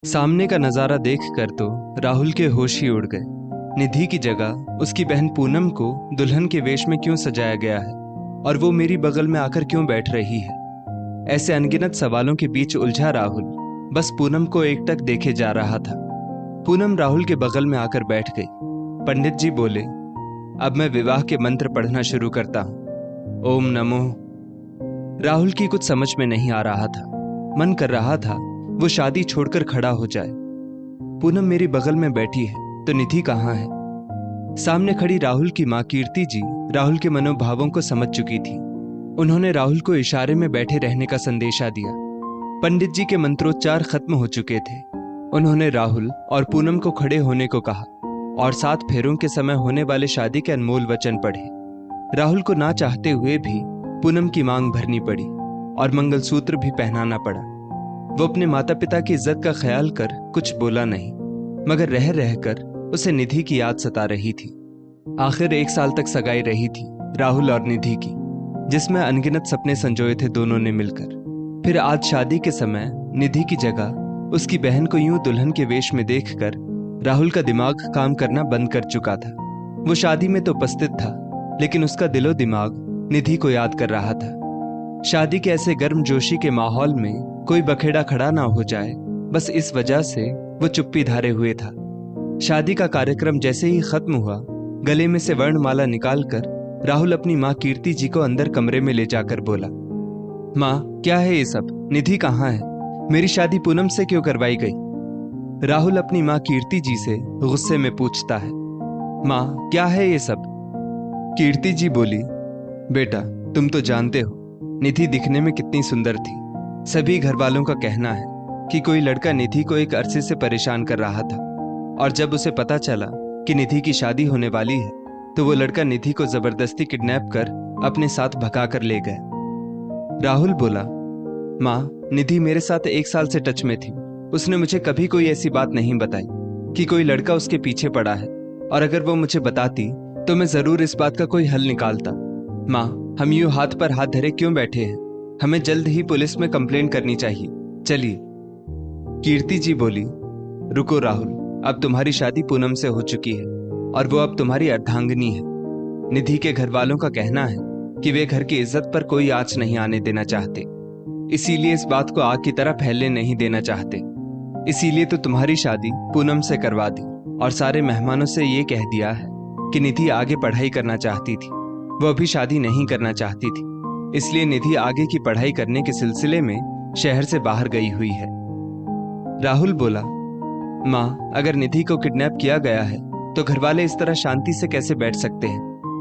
सामने का नजारा देखकर तो राहुल के होश ही उड़ गए। निधि की जगह उसकी बहन पूनम को दुल्हन के वेश में क्यों सजाया गया है और वो मेरी बगल में आकर क्यों बैठ रही है। ऐसे अनगिनत सवालों के बीच उलझा राहुल बस पूनम को एकटक देखे जा रहा था। पूनम राहुल के बगल में आकर बैठ गई। पंडित जी बोले, अब मैं विवाह के मंत्र पढ़ना शुरू करता हूं। ओम नमो। राहुल की कुछ समझ में नहीं आ रहा था। मन कर रहा था वो शादी छोड़कर खड़ा हो जाए। पूनम मेरी बगल में बैठी है तो निधि कहाँ है। सामने खड़ी राहुल की मां कीर्ति जी राहुल के मनोभावों को समझ चुकी थी। उन्होंने राहुल को इशारे में बैठे रहने का संदेशा दिया। पंडित जी के मंत्रोच्चार खत्म हो चुके थे। उन्होंने राहुल और पूनम को खड़े होने को कहा और 7 फेरों के समय होने वाले शादी के अनमोल वचन पढ़े। राहुल को ना चाहते हुए भी पूनम की मांग भरनी पड़ी और मंगलसूत्र भी पहनाना पड़ा। वो अपने माता पिता की इज्जत का ख्याल कर कुछ बोला नहीं, मगर रह रहकर उसे निधि की याद सता रही थी। आखिर 1 साल तक सगाई रही थी राहुल और निधि की, जिसमें अनगिनत सपने संजोए थे दोनों ने मिलकर। फिर आज शादी के समय निधि की जगह उसकी बहन को यूं दुल्हन के वेश में देखकर राहुल का दिमाग काम करना बंद कर चुका था। वो शादी में तो उपस्थित था, लेकिन उसका दिलो दिमाग निधि को याद कर रहा था। शादी के ऐसे गर्मजोशी के माहौल में कोई बखेड़ा खड़ा ना हो जाए, बस इस वजह से वो चुप्पी धारे हुए था। शादी का कार्यक्रम जैसे ही खत्म हुआ, गले में से वर्णमाला निकालकर राहुल अपनी मां कीर्ति जी को अंदर कमरे में ले जाकर बोला, मां क्या है ये सब? निधि कहाँ है? मेरी शादी पूनम से क्यों करवाई गई? राहुल अपनी मां कीर्ति जी से गुस्से में पूछता है। मां क्या है ये सब? कीर्ति जी बोली, बेटा तुम तो जानते हो निधि दिखने में कितनी सुंदर थी। सभी घर वालों का कहना है कि कोई लड़का निधि को एक अरसे से परेशान कर रहा था, और जब उसे पता चला कि निधि की शादी होने वाली है तो वो लड़का निधि को जबरदस्ती किडनैप कर अपने साथ भगा कर ले गया। राहुल बोला, माँ निधि मेरे साथ 1 साल से टच में थी। उसने मुझे कभी कोई ऐसी बात नहीं बताई कि कोई लड़का उसके पीछे पड़ा है, और अगर वो मुझे बताती तो मैं जरूर इस बात का कोई हल निकालता। माँ हम यूं हाथ पर हाथ धरे क्यों बैठे हैं? हमें जल्द ही पुलिस में कंप्लेंट करनी चाहिए, चलिए। कीर्ति जी बोली, रुको राहुल, अब तुम्हारी शादी पूनम से हो चुकी है और वो अब तुम्हारी अर्धांगिनी है। निधि के घर वालों का कहना है कि वे घर की इज्जत पर कोई आंच नहीं आने देना चाहते, इसीलिए इस बात को आग की तरह फैलने नहीं देना चाहते। इसीलिए तो तुम्हारी शादी पूनम से करवा दी और सारे मेहमानों से ये कह दिया है कि निधि आगे पढ़ाई करना चाहती थी, वो अभी शादी नहीं करना चाहती थी, इसलिए निधि आगे की पढ़ाई करने के सिलसिले में शहर से बाहर गई हुई है। राहुल बोला, माँ अगर निधि को किडनैप किया गया है तो घरवाले इस तरह शांति से कैसे बैठ सकते हैं?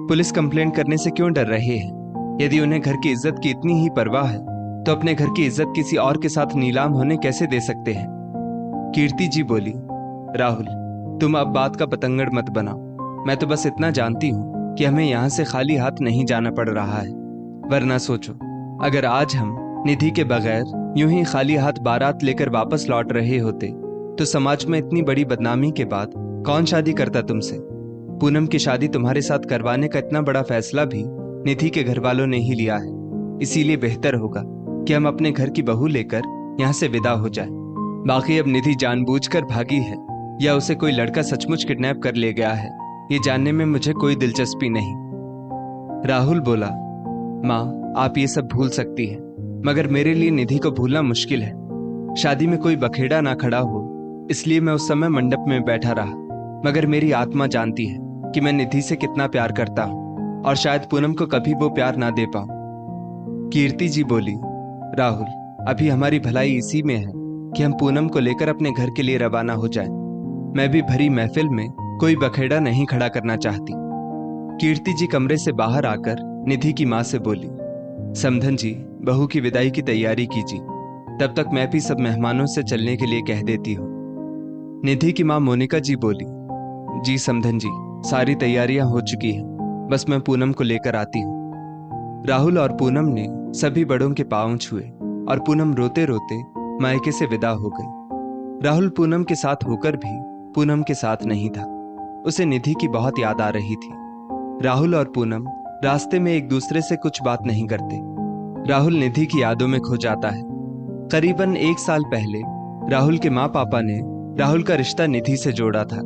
पुलिस कंप्लेंट करने से क्यों डर रहे हैं? यदि उन्हें घर की इज्जत की इतनी ही परवाह है तो अपने घर की इज्जत किसी और के साथ नीलाम होने कैसे दे सकते हैं? कीर्ति जी बोली, राहुल तुम अब बात का पतंगड़ मत बनाओ। मैं तो बस इतना जानती हूँ कि हमें यहाँ से खाली हाथ नहीं जाना पड़ रहा है, वरना सोचो अगर आज हम निधि के बगैर यूं ही खाली हाथ बारात लेकर वापस लौट रहे होते तो समाज में इतनी बड़ी बदनामी के बाद कौन शादी करता तुमसे? पूनम की शादी तुम्हारे साथ करवाने का इतना बड़ा फैसला भी निधि के घर वालों ने ही लिया है, इसीलिए बेहतर होगा कि हम अपने घर की बहू लेकर यहाँ से विदा हो जाए। बाकी अब निधि जानबूझकर भागी है या उसे कोई लड़का सचमुच किडनैप कर ले गया है, ये जानने में मुझे कोई दिलचस्पी नहीं। राहुल बोला, माँ आप ये सब भूल सकती हैं, मगर मेरे लिए निधि को भूलना मुश्किल है। शादी में कोई बखेड़ा ना खड़ा हो, इसलिए मैं उस समय मंडप में बैठा रहा, मगर मेरी आत्मा जानती है कि मैं निधि से कितना प्यार करता हूँ और शायद पूनम को कभी वो प्यार ना दे पाऊं। कीर्ति जी बोली, राहुल अभी हमारी भलाई इसी में है कि हम पूनम को लेकर अपने घर के लिए रवाना हो जाएं। मैं भी भरी महफिल में कोई बखेड़ा नहीं खड़ा करना चाहती। कीर्ति जी कमरे से बाहर आकर निधि की मां से बोली, समधन जी बहू की विदाई की तैयारी कीजिए, तब तक मैं भी सब मेहमानों से चलने के लिए कह देती हूँ। निधि की मां मोनिका जी बोली, जी समधन जी सारी तैयारियां हो चुकी हैं, बस मैं पूनम को लेकर आती हूँ। राहुल और पूनम ने सभी बड़ों के पांव छुए और पूनम रोते रोते मायके से विदा हो गई। राहुल पूनम के साथ होकर भी पूनम के साथ नहीं था। उसे निधि की बहुत याद आ रही थी। राहुल और पूनम रास्ते में एक दूसरे से कुछ बात नहीं करते। राहुल निधि की यादों में खो जाता है। करीबन 1 साल पहले राहुल के माँ पापा ने राहुल का रिश्ता निधि से जोड़ा था।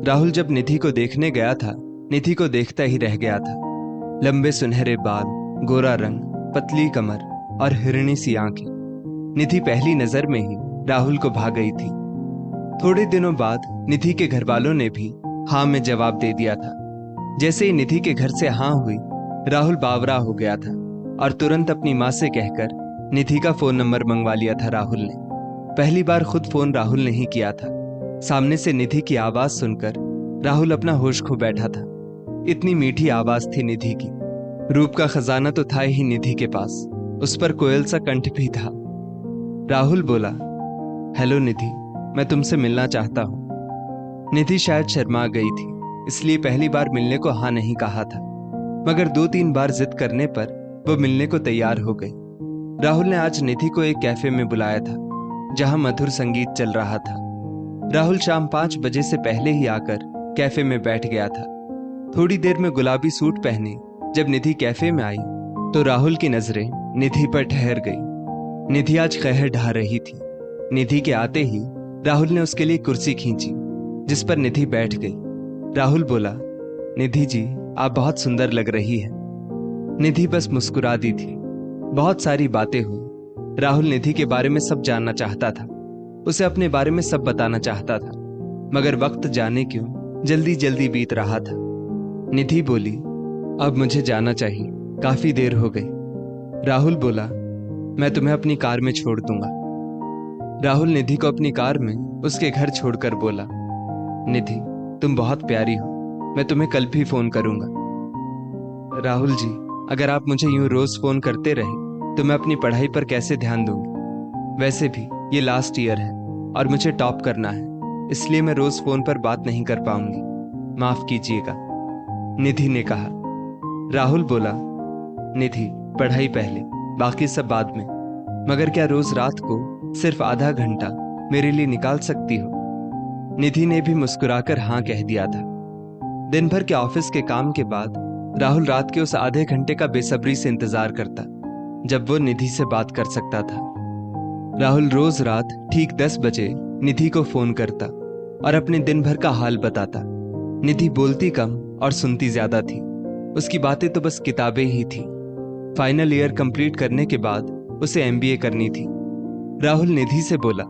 राहुल जब निधि को देखने गया था, निधि को देखता ही रह गया था। लंबे सुनहरे बाल, गोरा रंग, पतली कमर और हिरणी सी आंखें। निधि पहली नजर में ही राहुल को भा गई थी। थोड़े दिनों बाद निधि के घर वालों ने भी हाँ में जवाब दे दिया था। जैसे ही निधि के घर से हाँ हुई, राहुल बावरा हो गया था और तुरंत अपनी माँ से कहकर निधि का फोन नंबर मंगवा लिया था राहुल ने। पहली बार खुद फोन राहुल ने ही किया था। सामने से निधि की आवाज सुनकर राहुल अपना होश खो बैठा था। इतनी मीठी आवाज थी निधि की। रूप का खजाना तो था ही निधि के पास, उस पर कोयल सा कंठ भी था। राहुल बोला, हेलो निधि, मैं तुमसे मिलना चाहता हूँ। निधि शायद शर्मा गई थी, इसलिए पहली बार मिलने को हाँ नहीं कहा था, मगर 2-3 बार जिद करने पर वो मिलने को तैयार हो गई। राहुल ने आज निधि को एक कैफे में बुलाया था, जहां मधुर संगीत चल रहा था। राहुल शाम 5 बजे से पहले ही आकर कैफे में बैठ गया था। थोड़ी देर में गुलाबी सूट पहने जब निधि कैफे में आई तो राहुल की नजरें निधि पर ठहर गई। निधि आज कहर ढा रही थी। निधि के आते ही राहुल ने उसके लिए कुर्सी खींची, जिस पर निधि बैठ गई। राहुल बोला, निधि जी, आप बहुत सुंदर लग रही है। निधि बस मुस्कुरा दी थी। बहुत सारी बातें हुई। राहुल निधि के बारे में सब जानना चाहता था, उसे अपने बारे में सब बताना चाहता था, मगर वक्त जाने क्यों जल्दी जल्दी बीत रहा था। निधि बोली, अब मुझे जाना चाहिए, काफी देर हो गई। राहुल बोला, मैं तुम्हें अपनी कार में छोड़ दूंगा। राहुल निधि को अपनी कार में उसके घर छोड़कर बोला, निधि, तुम बहुत प्यारी हो, मैं तुम्हें कल भी फोन करूंगा। राहुल जी, अगर आप मुझे यूं रोज फोन करते रहे तो मैं अपनी पढ़ाई पर कैसे ध्यान दूंगी। वैसे भी ये लास्ट ईयर है और मुझे टॉप करना है, इसलिए मैं रोज फोन पर बात नहीं कर पाऊंगी, माफ कीजिएगा, निधि ने कहा। राहुल बोला, निधि, पढ़ाई पहले, बाकी सब बाद में, मगर क्या रोज रात को सिर्फ आधा घंटा मेरे लिए निकाल सकती हो। निधि ने भी मुस्कुराकर हाँ कह दिया था। दिन भर के ऑफिस के काम के बाद राहुल रात के उस आधे घंटे का बेसब्री से इंतजार करता, जब वो निधि से बात कर सकता था। राहुल रोज रात ठीक 10 बजे निधि को फोन करता और अपने दिन भर का हाल बताता। निधि बोलती कम और सुनती ज्यादा थी। उसकी बातें तो बस किताबें ही थी। फाइनल ईयर कंप्लीट करने के बाद उसे MBA करनी थी। राहुल निधि से बोला,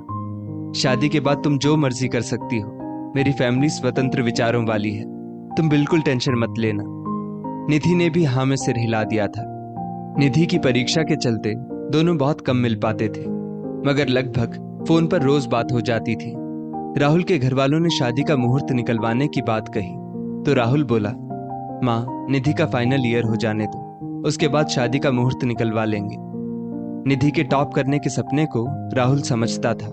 शादी के बाद तुम जो मर्जी कर सकती हो, मेरी फैमिली स्वतंत्र विचारों वाली है, तुम बिल्कुल टेंशन मत लेना। निधि ने भी हाँ में सिर हिला दिया था। निधि की परीक्षा के चलते दोनों बहुत कम मिल पाते थे, मगर लगभग फोन पर रोज बात हो जाती थी। राहुल के घर वालों ने शादी का मुहूर्त निकलवाने की बात कही तो राहुल बोला, माँ, निधि का फाइनल ईयर हो जाने दो, उसके बाद शादी का मुहूर्त निकलवा लेंगे। निधि के टॉप करने के सपने को राहुल समझता था,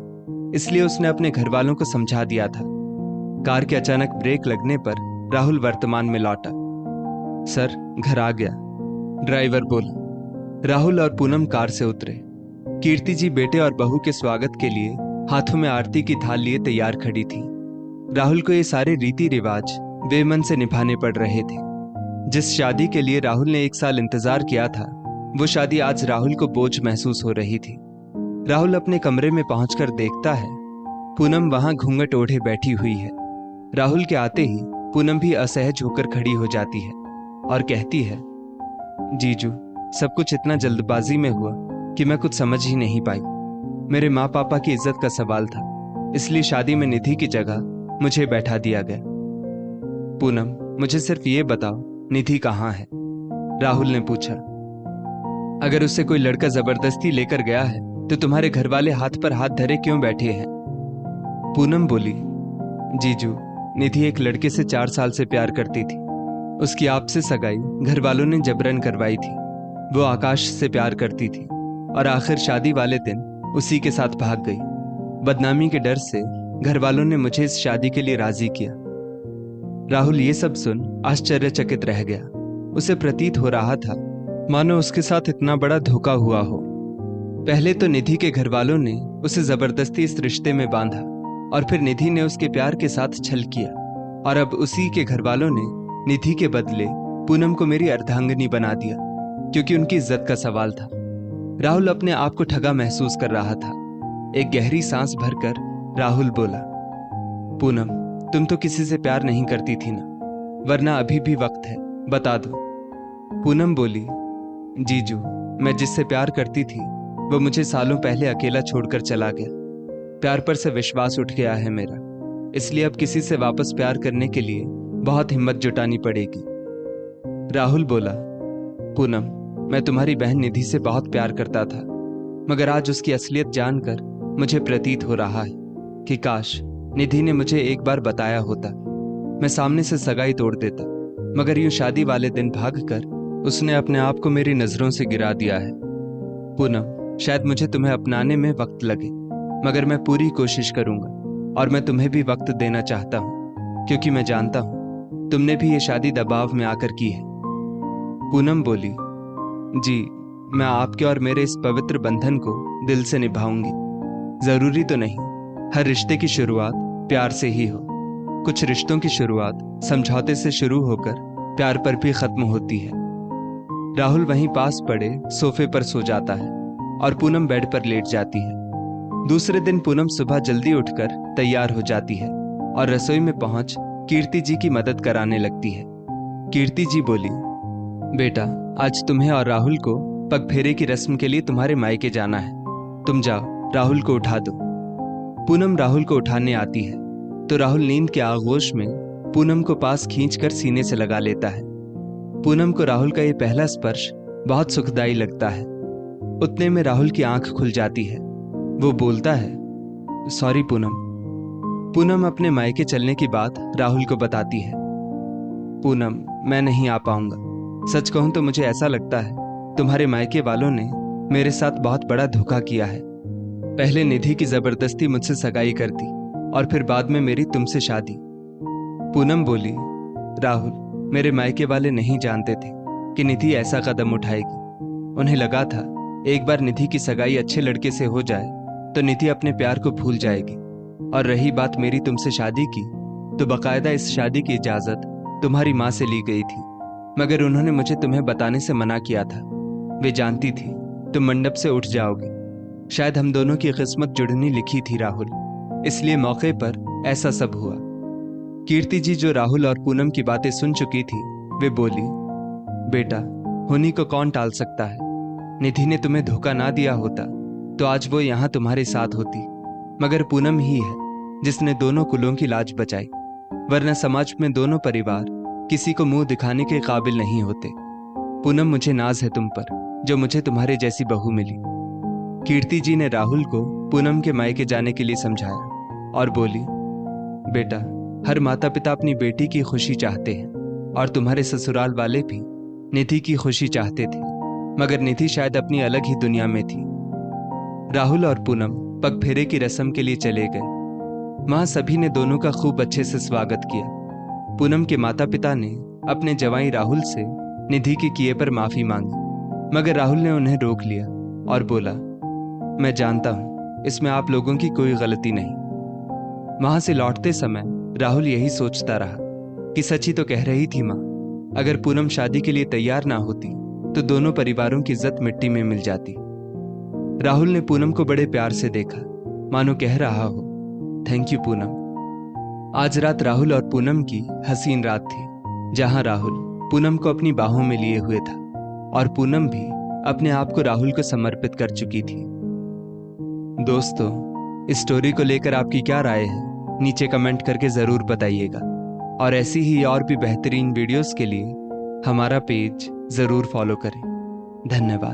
इसलिए उसने अपने घर वालों को समझा दिया था। कार के अचानक ब्रेक लगने पर राहुल वर्तमान में लौटा। सर, घर आ गया, ड्राइवर बोला। राहुल और पूनम कार से उतरे। कीर्ति जी बेटे और बहू के स्वागत के लिए हाथों में आरती की थाल लिए तैयार खड़ी थी। राहुल को ये सारे रीति रिवाज बेमन से निभाने पड़ रहे थे। जिस शादी के लिए राहुल ने 1 साल इंतजार किया था, वो शादी आज राहुल को बोझ महसूस हो रही थी। राहुल अपने कमरे में पहुंचकर देखता है, पूनम वहां घूंघट ओढ़े बैठी हुई है। राहुल के आते ही पूनम भी असहज होकर खड़ी हो जाती है और कहती है, जीजू, सब कुछ इतना जल्दबाजी में हुआ कि मैं कुछ समझ ही नहीं पाई। मेरे माँ पापा की इज्जत का सवाल था, इसलिए शादी में निधि की जगह मुझे बैठा दिया गया। पूनम, मुझे सिर्फ ये बताओ, निधि कहाँ है? राहुल ने पूछा। अगर उससे कोई लड़का जबरदस्ती लेकर गया है तो तुम्हारे घर वाले हाथ पर हाथ धरे क्यों बैठे हैं? पूनम बोली, जीजू, निधि एक लड़के से 4 साल से प्यार करती थी। उसकी आपसे सगाई घर वालों ने जबरन करवाई थी। वो आकाश से प्यार करती थी और आखिर शादी वाले दिन उसी के साथ भाग गई। बदनामी के डर से घर वालों ने मुझे इस शादी के लिए राजी किया। राहुल ये सब सुन आश्चर्यचकित रह गया। उसे प्रतीत हो रहा था मानो उसके साथ इतना बड़ा धोखा हुआ हो। पहले तो निधि के घर वालों ने उसे जबरदस्ती इस रिश्ते में बांधा और फिर निधि ने उसके प्यार के साथ छल किया और अब उसी के घर वालों ने निधि के बदले पूनम को मेरी अर्धांगिनी बना दिया, क्योंकि उनकी इज्जत का सवाल था। राहुल अपने आप को ठगा महसूस कर रहा था। एक गहरी सांस भरकर राहुल बोला, पूनम, तुम तो किसी से प्यार नहीं करती थी ना, वरना अभी भी वक्त है, बता दो। पूनम बोली, जीजू, मैं जिससे प्यार करती थी वो मुझे सालों पहले अकेला छोड़कर चला गया। प्यार पर से विश्वास उठ गया है मेरा, इसलिए अब किसी से वापस प्यार करने के लिए बहुत हिम्मत जुटानी पड़ेगी। राहुल बोला, पूनम, मैं तुम्हारी बहन निधि से बहुत प्यार करता था, मगर आज उसकी असलियत जानकर मुझे प्रतीत हो रहा है कि काश निधि ने मुझे एक बार बताया होता, मैं सामने से सगाई तोड़ देता। मगर यूं शादी वाले दिन भागकर उसने अपने आप को मेरी नजरों से गिरा दिया है। पूनम, शायद मुझे तुम्हें अपनाने में वक्त लगे, मगर मैं पूरी कोशिश करूंगा और मैं तुम्हें भी वक्त देना चाहता हूं, क्योंकि मैं जानता हूं तुमने भी ये शादी दबाव में आकर की है। पूनम बोली, जी, मैं आपके और मेरे इस पवित्र बंधन को दिल से निभाऊंगी। जरूरी तो नहीं हर रिश्ते की शुरुआत प्यार से ही हो, कुछ रिश्तों की शुरुआत समझौते से शुरू होकर प्यार पर भी खत्म होती है। राहुल वहीं पास पड़े सोफे पर सो जाता है और पूनम बेड पर लेट जाती है। दूसरे दिन पूनम सुबह जल्दी उठकर तैयार हो जाती है और रसोई में पहुंच कीर्ति जी की मदद कराने लगती है। कीर्ति जी बोली, बेटा, आज तुम्हें और राहुल को पगफेरे की रस्म के लिए तुम्हारे मायके जाना है, तुम जाओ, राहुल को उठा दो। पूनम राहुल को उठाने आती है तो राहुल नींद के आगोश में पूनम को पास खींचकर सीने से लगा लेता है। पूनम को राहुल का ये पहला स्पर्श बहुत सुखदायी लगता है। उतने में राहुल की आंख खुल जाती है। वो बोलता है, सॉरी पूनम। पूनम अपने मायके चलने की बात राहुल को बताती है। पूनम, मैं नहीं आ पाऊंगा। सच कहूं तो मुझे ऐसा लगता है तुम्हारे मायके वालों ने मेरे साथ बहुत बड़ा धोखा किया है। पहले निधि की जबरदस्ती मुझसे सगाई कर दी और फिर बाद में मेरी तुमसे शादी। पूनम बोली, राहुल, मेरे मायके वाले नहीं जानते थे कि निधि ऐसा कदम उठाएगी। उन्हें लगा था एक बार निधि की सगाई अच्छे लड़के से हो जाए तो निधि अपने प्यार को भूल जाएगी। और रही बात मेरी तुमसे शादी की, तो बकायदा इस शादी की इजाजत तुम्हारी माँ से ली गई थी, मगर उन्होंने मुझे तुम्हें बताने से मना किया था। वे जानती थी तुम मंडप से उठ जाओगे। शायद हम दोनों की किस्मत जुड़नी लिखी थी राहुल, इसलिए मौके पर ऐसा सब हुआ। कीर्ति जी जो राहुल और पूनम की बातें सुन चुकी थी, वे बोली, बेटा, होनी को कौन टाल सकता है। निधि ने तुम्हें धोखा ना दिया होता तो आज वो यहाँ तुम्हारे साथ होती, मगर पूनम ही है जिसने दोनों कुलों की लाज बचाई, वरना समाज में दोनों परिवार किसी को मुंह दिखाने के काबिल नहीं होते। पूनम, मुझे नाज है तुम पर जो मुझे तुम्हारे जैसी बहू मिली। कीर्ति जी ने राहुल को पूनम के मायके जाने के लिए समझाया और बोली, बेटा, हर माता पिता अपनी बेटी की खुशी चाहते हैं और तुम्हारे ससुराल वाले भी निधि की खुशी चाहते थे, मगर निधि शायद अपनी अलग ही दुनिया में थी। राहुल और पूनम पगफेरे की रस्म के लिए चले गए। वहां सभी ने दोनों का खूब अच्छे से स्वागत किया। पूनम के माता पिता ने अपने जवाई राहुल से निधि के किए पर माफी मांगी, मगर राहुल ने उन्हें रोक लिया और बोला, मैं जानता हूं इसमें आप लोगों की कोई गलती नहीं। वहां से लौटते समय राहुल यही सोचता रहा कि सची तो कह रही थी माँ, अगर पूनम शादी के लिए तैयार ना होती तो दोनों परिवारों की इज्जत मिट्टी में मिल जाती। राहुल ने पूनम को बड़े प्यार से देखा, मानो कह रहा हो, थैंक यू पूनम। आज रात राहुल और पूनम की हसीन रात थी, जहां राहुल पूनम को अपनी बाहों में लिए हुए था और पूनम भी अपने आप को राहुल को समर्पित कर चुकी थी। दोस्तों, इस स्टोरी को लेकर आपकी क्या राय है, नीचे कमेंट करके जरूर बताइएगा। और ऐसी ही और भी बेहतरीन वीडियोस के लिए हमारा पेज जरूर फॉलो करें। धन्यवाद।